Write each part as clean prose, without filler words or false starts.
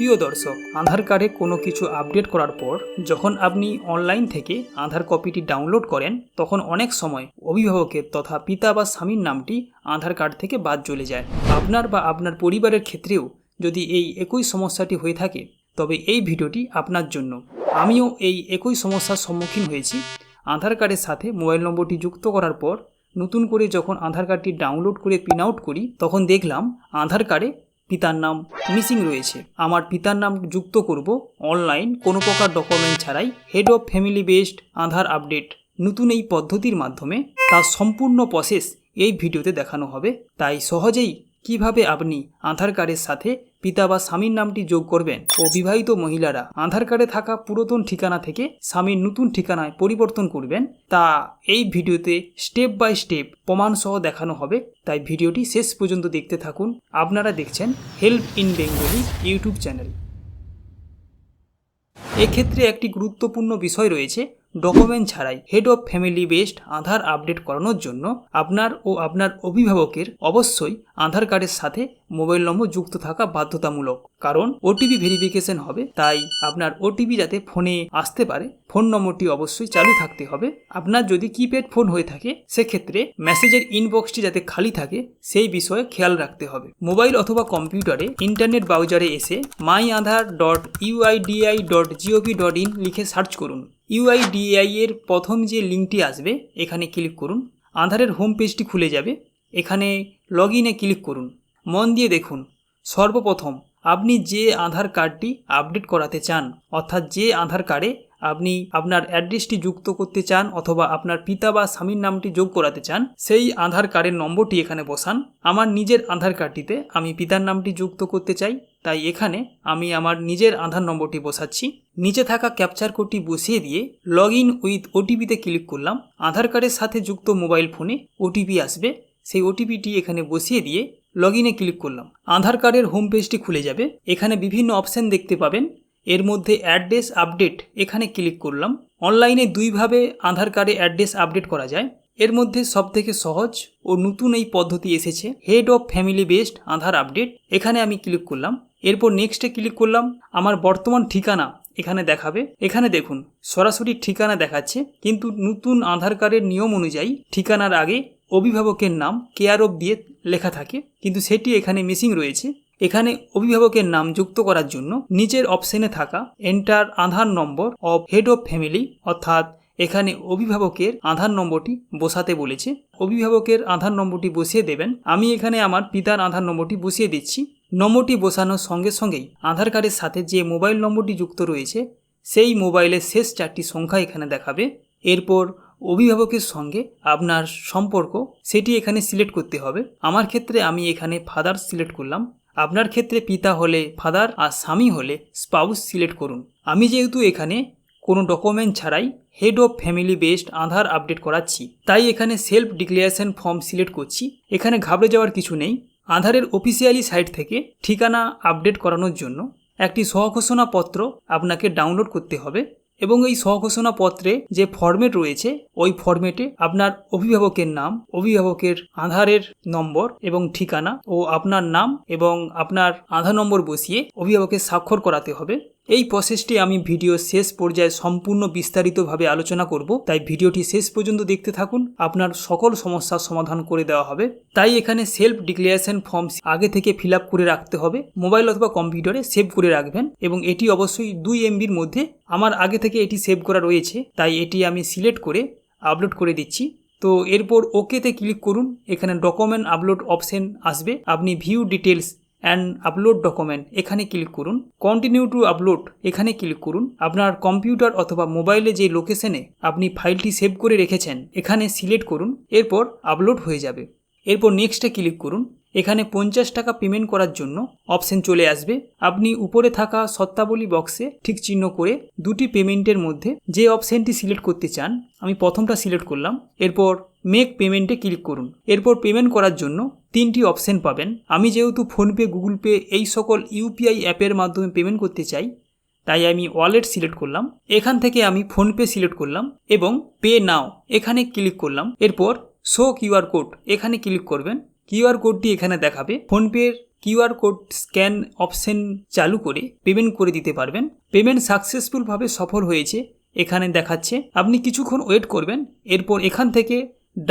প্রিয় দর্শক, আধার কার্ডে কোনো কিছু আপডেট করার পর যখন আপনি অনলাইন থেকে আধার কপিটি ডাউনলোড করেন তখন অনেক সময় অভিভাবকের তথা পিতা বা স্বামীর নামটি আধার কার্ড থেকে বাদ চলে যায়। আপনার বা আপনার পরিবারের ক্ষেত্রেও যদি এই একই সমস্যাটি হয়ে থাকে তবে এই ভিডিওটি আপনার জন্য। আমিও এই একই সমস্যার সম্মুখীন হয়েছি। আধার কার্ডের সাথে মোবাইল নম্বরটি যুক্ত করার পর নতুন করে যখন আধার কার্ডটি ডাউনলোড করে প্রিন্ট আউট করি তখন দেখলাম আধার কার্ডে পিতার নাম মিসিং রয়েছে। আমার পিতার নাম যুক্ত করব অনলাইন কোনো প্রকার ডকুমেন্ট ছাড়াই head of family based Aadhaar update নতুন এই পদ্ধতির মাধ্যমে তার সম্পূর্ণ প্রসেস এই ভিডিওতে দেখানো হবে। তাই সহজেই কিভাবে আপনি আধার কার্ডের সাথে পিতা বা স্বামীর নামটি যোগ করবেন ও বিবাহিত মহিলারা আধার কার্ডে থাকা পুরাতন ঠিকানা থেকে স্বামীর নতুন ঠিকানায় পরিবর্তন করবেন তা এই ভিডিওতে স্টেপ বাই স্টেপ প্রমাণ সহ দেখানো হবে। তাই ভিডিওটি শেষ পর্যন্ত দেখতে থাকুন। আপনারা দেখছেন help in Bengali YouTube channel. এক্ষেত্রে একটি গুরুত্বপূর্ণ বিষয় রয়েছে। ডকুমেন্ট ছাড়াই head of family based Aadhaar update করানোর জন্য আপনার ও আপনার অভিভাবকের অবশ্যই আধার কার্ডের সাথে মোবাইল নম্বর যুক্ত থাকা বাধ্যতামূলক, কারণ ওটিপি ভেরিফিকেশন হবে। তাই আপনার ওটিপি যাতে ফোনে আসতে পারে ফোন নম্বরটি অবশ্যই চালু থাকতে হবে। আপনার যদি কিপ্যাড ফোন হয়ে থাকে সেক্ষেত্রে মেসেজের ইনবক্সটি যাতে খালি থাকে সেই বিষয়ে খেয়াল রাখতে হবে। মোবাইল অথবা কম্পিউটারে ইন্টারনেট ব্রাউজারে এসে myAadhar.uidi.gov.in লিখে সার্চ করুন। ইউআইডিএআই এর প্রথম যে লিঙ্কটি আসবে এখানে ক্লিক করুন। আধারের হোম পেজটি খুলে যাবে। এখানে লগ ইনে ক্লিক করুন। মন দিয়ে দেখুন, সর্বপ্রথম আপনি যে আধার কার্ডটি আপডেট করাতে চান অর্থাৎ যে আধার কার্ডে আপনি আপনার অ্যাড্রেসটি যুক্ত করতে চান অথবা আপনার পিতা বা স্বামীর নামটি যোগ করাতে চান সেই আধার কার্ডের নম্বরটি এখানে বসান। আমার নিজের আধার কার্ডটিতে আমি পিতার নামটি যুক্ত করতে চাই, তাই এখানে আমি আমার নিজের আধার নম্বরটি বসাচ্ছি। নিচে থাকা ক্যাপচার কোডটি বসিয়ে দিয়ে লগ ইন উইথ ওটিপিতে ক্লিক করলাম। আধার কার্ডের সাথে যুক্ত মোবাইল ফোনে ওটিপি আসবে, সেই ওটিপিটি এখানে বসিয়ে দিয়ে লগ ইনে ক্লিক করলাম। আধার কার্ডের হোম পেজটি খুলে যাবে। এখানে বিভিন্ন অপশান দেখতে পাবেন। এর মধ্যে অ্যাড্রেস আপডেট এখানে ক্লিক করলাম। অনলাইনে দুইভাবে আধার কার্ডে অ্যাড্রেস আপডেট করা যায়। এর মধ্যে সবথেকে সহজ ও নতুন এই পদ্ধতি এসেছে head of family based Aadhaar update. এখানে আমি ক্লিক করলাম। এরপর নেক্সটে ক্লিক করলাম। আমার বর্তমান ঠিকানা এখানে দেখাবে। এখানে দেখুন সরাসরি ঠিকানা দেখাচ্ছে, কিন্তু নতুন আধার কার্ডের নিয়ম অনুযায়ী ঠিকানার আগে অভিভাবকের নাম কেয়ার অফ দিয়ে লেখা থাকে, কিন্তু সেটি এখানে মিসিং রয়েছে। এখানে অভিভাবকের নাম যুক্ত করার জন্য নিচের অপশনে থাকা enter Aadhaar number of head of family অর্থাৎ এখানে অভিভাবকের আধার নম্বরটি বসাতে বলেছে। অভিভাবকের আধার নম্বরটি বসিয়ে দেবেন। আমি এখানে আমার পিতার আধার নম্বরটি বসিয়ে দিচ্ছি। নম্বরটি বসানোর সঙ্গে সঙ্গেই আধার কার্ডের সাথে যে মোবাইল নম্বরটি যুক্ত রয়েছে সেই মোবাইলের শেষ 4টি সংখ্যা এখানে দেখাবে। এরপর অভিভাবকের সঙ্গে আপনার সম্পর্ক সেটি এখানে সিলেক্ট করতে হবে। আমার ক্ষেত্রে আমি এখানে ফাদার সিলেক্ট করলাম। আপনার ক্ষেত্রে পিতা হলে ফাদার আর স্বামী হলে স্পাউস সিলেক্ট করুন। আমি যেহেতু এখানে কোনো ডকুমেন্ট ছাড়াই head of family based Aadhaar update করাচ্ছি তাই এখানে সেলফ ডিক্লারেশন ফর্ম সিলেক্ট করছি। এখানে ঘাবড়ে যাওয়ার কিছু নেই। আধারের অফিসিয়ালি সাইট থেকে ঠিকানা আপডেট করানোর জন্য একটি স্বঘোষণা পত্র আপনাকে ডাউনলোড করতে হবে এবং এই স্বঘোষণা পত্রে যে ফরম্যাট রয়েছে ওই ফরম্যাটে আপনার অভিভাবকের নাম, অভিভাবকের আধারের নম্বর এবং ঠিকানা ও আপনার নাম এবং আপনার আধার নম্বর বসিয়ে অভিভাবকের স্বাক্ষর করাতে হবে। এই প্রসেসটি আমি ভিডিও শেষ পর্যায়ে সম্পূর্ণ বিস্তারিতভাবে আলোচনা করব, তাই ভিডিওটি শেষ পর্যন্ত দেখতে থাকুন। আপনার সকল সমস্যার সমাধান করে দেওয়া হবে। তাই এখানে সেলফ ডিক্লারেশন ফর্ম আগে থেকে ফিল আপ করে রাখতে হবে। মোবাইল অথবা কম্পিউটারে সেভ করে রাখবেন এবং এটি অবশ্যই 2 MBর মধ্যে। আমার আগে থেকে এটি সেভ করা রয়েছে তাই এটি আমি সিলেক্ট করে আপলোড করে দিচ্ছি। তো এরপর ওকেতে ক্লিক করুন। এখানে ডকুমেন্ট আপলোড অপশন আসবে। আপনি view details and upload document এখানে ক্লিক করুন। কন্টিনিউ টু আপলোড এখানে ক্লিক করুন। আপনার কম্পিউটার অথবা মোবাইলে যে লোকেশনে আপনি ফাইলটি সেভ করে রেখেছেন এখানে সিলেক্ট করুন। এরপর আপলোড হয়ে যাবে। এরপর নেক্সটে ক্লিক করুন। এখানে 50 টাকা পেমেন্ট করার জন্য অপশন চলে আসবে। আপনি উপরে থাকা শর্তাবলী বক্সে ঠিক চিহ্ন করে 2টি পেমেন্টের মধ্যে যে অপশনটি সিলেক্ট করতে চান আমি প্রথমটা সিলেক্ট করলাম। এরপর মেক পেমেন্টে ক্লিক করুন। এরপর পেমেন্ট করার জন্য 3টি অপশন পাবেন। আমি যেহেতু ফোনপে, গুগল পে এই সকল ইউপিআই অ্যাপের মাধ্যমে পেমেন্ট করতে চাই তাই আমি ওয়ালেট সিলেক্ট করলাম। এখান থেকে আমি ফোনপে সিলেক্ট করলাম এবং পে নাও এখানে ক্লিক করলাম। এরপর শো কিউআর কোড এখানে ক্লিক করবেন। কিউআর কোডটি এখানে দেখাবে। ফোনপের কিউআর কোড স্ক্যান অপশন চালু করে পেমেন্ট করে দিতে পারবেন। পেমেন্ট সাকসেসফুলভাবে সফল হয়েছে এখানে দেখাচ্ছে। আপনি কিছুক্ষণ ওয়েট করবেন, এরপর এখান থেকে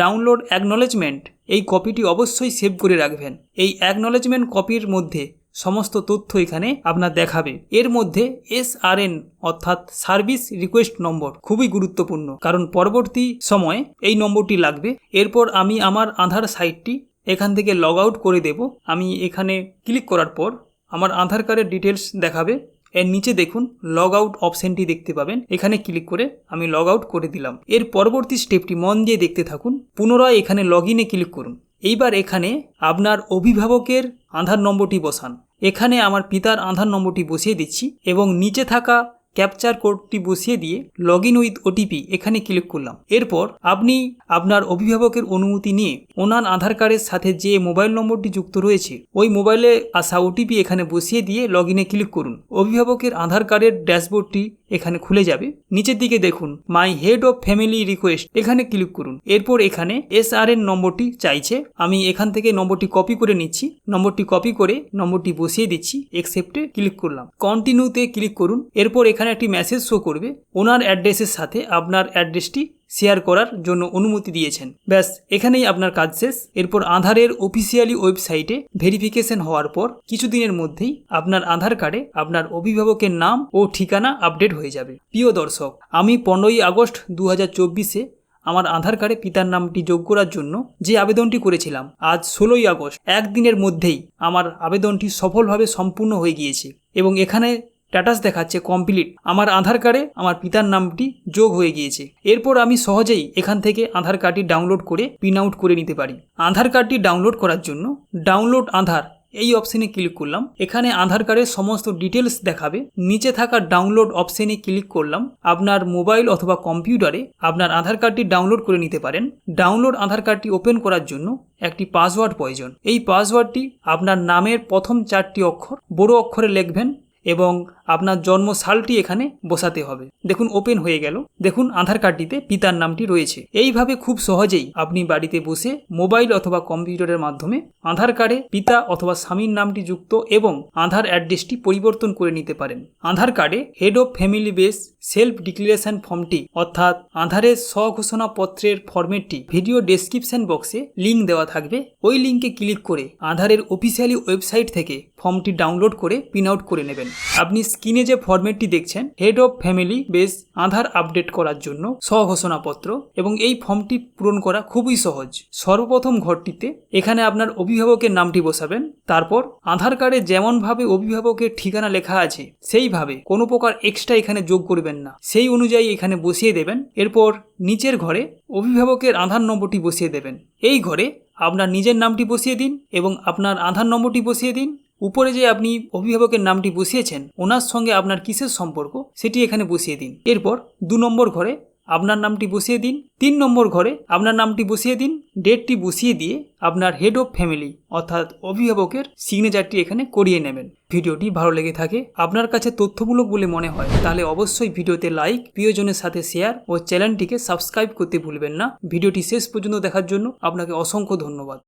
ডাউনলোড অ্যাকনলেজমেন্ট এই কপিটি অবশ্যই সেভ করে রাখবেন। এই অ্যাকনলেজমেন্ট কপির মধ্যে সমস্ত তথ্য এখানে আপনার দেখাবে। এর মধ্যে SRN অর্থাৎ সার্ভিস রিকোয়েস্ট নম্বর খুবই গুরুত্বপূর্ণ, কারণ পরবর্তী সময়ে এই নম্বরটি লাগবে। এরপর আমি আমার আধার সাইটটি এখান থেকে লগ আউট করে দেব। আমি এখানে ক্লিক করার পর আমার আধার কার্ডের ডিটেলস দেখাবে। এর নিচে দেখুন লগ আউট অপশনটি দেখতে পাবেন, এখানে ক্লিক করে আমি লগ আউট করে দিলাম। এর পরবর্তী স্টেপটি মন দিয়ে দেখতে থাকুন। পুনরায় এখানে লগ ইনে ক্লিক করুন। এইবার এখানে আপনার অভিভাবকের আধার নম্বরটি বসান। এখানে আমার পিতার আধার নম্বরটি বসিয়ে দিচ্ছি এবং নিচে থাকা ক্যাপচার কোডটি বসিয়ে দিয়ে লগ ইন উইথ ওটিপি এখানে ক্লিক করলাম। এরপর আপনি আপনার অভিভাবকের অনুমতি নিয়ে ওনার আধার কার্ডের সাথে যে মোবাইল নম্বরটি যুক্ত রয়েছে ওই মোবাইলে আসা ওটিপি এখানে বসিয়ে দিয়ে লগ ইনে ক্লিক করুন। অভিভাবকের আধার কার্ডের ড্যাশবোর্ডটি এখানে খুলে যাবে। নিচের দিকে দেখুন my head of family request এখানে ক্লিক করুন। এরপর এখানে SRN নম্বরটি চাইছে, আমি এখান থেকে নম্বরটি কপি করে নিচ্ছি। নম্বরটি কপি করে নম্বরটি বসিয়ে দিচ্ছি, একসেপ্টে ক্লিক করলাম। কন্টিনিউতে ক্লিক করুন। এরপর এখানে একটি মেসেজ শো করবে, ওনার অ্যাড্রেসের সাথে আপনার অ্যাড্রেসটি শেয়ার করার জন্য অনুমতি দিয়েছেন। ব্যাস, এখানেই আপনার কাজ শেষ। এরপর আধারের অফিসিয়ালি ওয়েবসাইটে ভেরিফিকেশন হওয়ার পর কিছুদিনের মধ্যেই আপনার আধার কার্ডে আপনার অভিভাবকের নাম ও ঠিকানা আপডেট হয়ে যাবে। প্রিয় দর্শক, আমি 15ই আগস্ট 2024-এ আমার আধার কার্ডে পিতার নামটি যোগ করার জন্য যে আবেদনটি করেছিলাম, আজ 16ই আগস্ট একদিনের মধ্যেই আমার আবেদনটি সফলভাবে সম্পূর্ণ হয়ে গিয়েছে এবং এখানে স্ট্যাটাস দেখাচ্ছে কমপ্লিট। আমার আধার কার্ডে আমার পিতার নামটি যোগ হয়ে গিয়েছে। এরপর আমি সহজেই এখান থেকে আধার কার্ডটি ডাউনলোড করে প্রিন্ট আউট করে নিতে পারি। আধার কার্ডটি ডাউনলোড করার জন্য ডাউনলোড আধার এই অপশনে ক্লিক করলাম। এখানে আধার কার্ডের সমস্ত ডিটেলস দেখাবে। নিচে থাকা ডাউনলোড অপশনে ক্লিক করলাম। আপনার মোবাইল অথবা কম্পিউটারে আপনার আধার কার্ডটি ডাউনলোড করে নিতে পারেন। ডাউনলোড আধার কার্ডটি ওপেন করার জন্য একটি পাসওয়ার্ড প্রয়োজন। এই পাসওয়ার্ডটি আপনার নামের প্রথম 4টি অক্ষর বড় অক্ষরে লিখবেন এবং আপনার জন্ম সালটি এখানে বসাতে হবে। দেখুন ওপেন হয়ে গেল। দেখুন আধার কার্ডটিতে পিতার নামটি রয়েছে। এইভাবে খুব সহজেই আপনি বাড়িতে বসে মোবাইল অথবা কম্পিউটারের মাধ্যমে আধার কার্ডে পিতা অথবা স্বামীর নামটি যুক্ত এবং আধার অ্যাড্রেসটি পরিবর্তন করে নিতে পারেন। আধার কার্ডে head of family base self declaration ফর্মটি অর্থাৎ আধারের স্বঘোষণাপত্রের ফরম্যাটটি ভিডিও ডেসক্রিপশন বক্সে লিঙ্ক দেওয়া থাকবে। ওই লিঙ্কে ক্লিক করে আধারের অফিসিয়ালি ওয়েবসাইট থেকে ফর্মটি ডাউনলোড করে প্রিন্ট আউট করে নেবেন। আপনি স্ক্রিনে যে ফরম্যাটটি দেখছেন head of family base Aadhaar update করার জন্য স্বঘোষণাপত্র, এবং এই ফর্মটি পূরণ করা খুবই সহজ। সর্বপ্রথম ঘরটিতে এখানে আপনার অভিভাবকের নামটি বসাবেন। তারপর আধার কার্ডে যেমনভাবে অভিভাবকের ঠিকানা লেখা আছে সেইভাবে কোনো প্রকার এক্সট্রা এখানে যোগ করবেন না, সেই অনুযায়ী এখানে বসিয়ে দেবেন। এরপর নিচের ঘরে অভিভাবকের আধার নম্বরটি বসিয়ে দেবেন। এই ঘরে আপনার নিজের নামটি বসিয়ে দিন এবং আপনার আধার নম্বরটি বসিয়ে দিন। উপরে যে আপনি অভিভাবকের নামটি বসিয়েছেন ওনার সঙ্গে আপনার কিসের সম্পর্ক সেটি এখানে বসিয়ে দিন। এরপর 2 নম্বর ঘরে আপনার নামটি বসিয়ে দিন। 3 নম্বর ঘরে আপনার নামটি বসিয়ে দিন। ডেটটি বসিয়ে দিয়ে আপনার হেড অফ ফ্যামিলি অর্থাৎ অভিভাবকের সিগনেচারটি এখানে করিয়ে নেবেন। ভিডিওটি ভালো লেগে থাকে, আপনার কাছে তথ্যমূলক বলে মনে হয়, তাহলে অবশ্যই ভিডিওতে লাইক, প্রিয়জনের সাথে শেয়ার ও চ্যানেলটিকে সাবস্ক্রাইব করতে ভুলবেন না। ভিডিওটি শেষ পর্যন্ত দেখার জন্য আপনাকে অসংখ্য ধন্যবাদ।